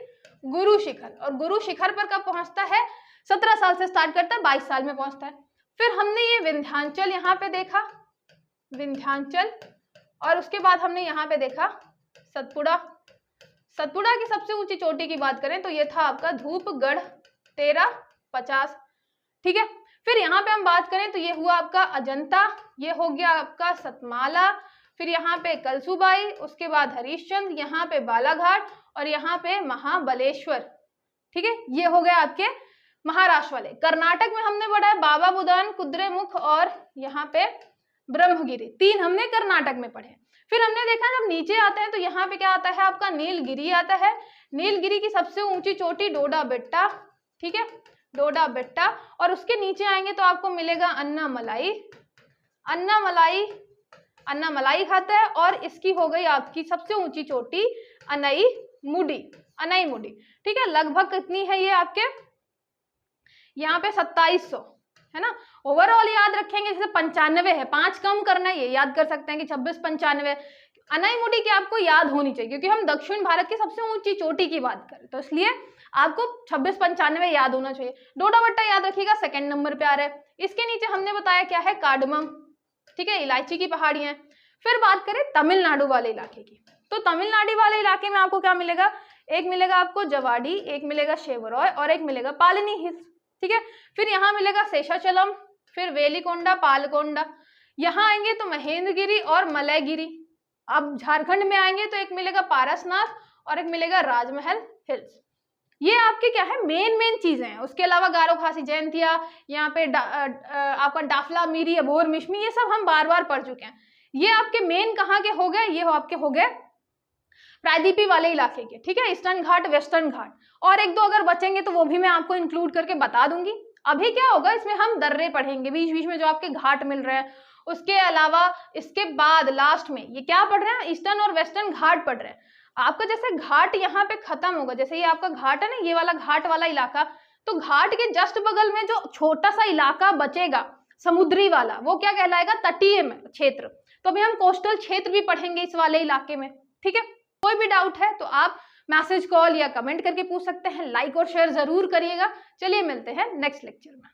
गुरु शिखर, और गुरु शिखर पर कब पहुंचता है, 17 साल से स्टार्ट करता है, 22 साल में पहुंचता है। फिर हमने ये विंध्याचल यहाँ पे देखा, विंध्याचल, और उसके बाद हमने यहाँ पे देखा सतपुड़ा। सतपुड़ा की सबसे ऊंची चोटी की बात करें तो ये था आपका धूपगढ़ 1350, ठीक है। फिर यहाँ पे हम बात करें तो ये हुआ आपका अजंता, ये हो गया आपका सतमाला, फिर यहाँ पे कलसुबाई, उसके बाद हरिश्चंद्र, यहाँ पे बालाघाट और यहाँ पे महाबलेश्वर, ठीक है। ये हो गया आपके महाराष्ट्र वाले। कर्नाटक में हमने पढ़ा है बाबा बुदान, कुद्रेमुख और यहाँ पे ब्रह्मगिरी, 3 हमने कर्नाटक में पढ़े। फिर हमने देखा जब नीचे आते हैं तो यहाँ पे क्या आता है आपका नीलगिरी आता है। नीलगिरी की सबसे ऊंची चोटी डोडा बेट्टा, ठीक है, डोडा बेट्टा, और उसके नीचे आएंगे तो आपको मिलेगा अन्नामलाई। अन्नामलाई, अन्नामलाई खाता है, और इसकी हो गई आपकी सबसे ऊंची चोटी अनाईमुडी, अनाईमुडी, ठीक है। लगभग कितनी है ये आपके यहाँ पे 2700, है ना। ओवरऑल याद रखेंगे जैसे 95 है, 5 कम करना है, ये याद कर सकते हैं कि 2695। अनाईमुडी की आपको याद होनी चाहिए क्योंकि हम दक्षिण भारत की सबसे ऊंची चोटी की बात करें, तो इसलिए आपको 2695 याद होना चाहिए। डोडा भट्टा याद रखिएगा, सेकंड नंबर पे आ रहा है। इसके नीचे हमने बताया क्या है, कार्डमम, ठीक है, इलायची की पहाड़ियां। फिर बात करें तमिलनाडु वाले इलाके की, तो तमिलनाडु वाले इलाके में आपको क्या मिलेगा, एक मिलेगा आपको जवाड़ी, एक मिलेगा शेवरॉय और एक मिलेगा पालनी हिल्स, ठीक है। फिर यहाँ मिलेगा शेषाचलम, फिर वेलिकोंडा, पालकोंडा। यहाँ आएंगे तो महेंद्रगिरी और मलयगिरी। अब झारखंड में आएंगे तो एक मिलेगा पारसनाथ और एक मिलेगा राजमहल हिल्स। ये आपके क्या है, मेन चीजें हैं। उसके अलावा गारो खासी जयंतिया, यहाँ पे आपका डाफला, मीरी, अबोर, मिश्मी, ये सब हम बार बार पढ़ चुके हैं। ये आपके मेन कहाँ के हो गए, ये आपके हो गए प्रायद्वीपीय वाले इलाके के, ठीक है, ईस्टर्न घाट, वेस्टर्न घाट। और एक दो अगर बचेंगे तो वो भी मैं आपको इंक्लूड करके बता दूंगी। अभी क्या होगा, इसमें हम दर्रे पढ़ेंगे बीच बीच में जो आपके घाट मिल रहे हैं। उसके अलावा इसके बाद लास्ट में ये क्या पढ़ रहे हैं, ईस्टर्न और वेस्टर्न घाट पढ़ रहे हैं। आपका जैसे घाट यहाँ पे खत्म होगा, जैसे ये आपका घाट है ना, ये वाला घाट वाला इलाका, तो घाट के जस्ट बगल में जो छोटा सा इलाका बचेगा समुद्री वाला, वो क्या कहलाएगा, तटीय क्षेत्र। तो अभी हम कोस्टल क्षेत्र भी पढ़ेंगे इस वाले इलाके में, ठीक है। कोई भी डाउट है तो आप मैसेज, कॉल या कमेंट करके पूछ सकते हैं। लाइक और शेयर जरूर करिएगा। चलिए मिलते हैं नेक्स्ट लेक्चर में।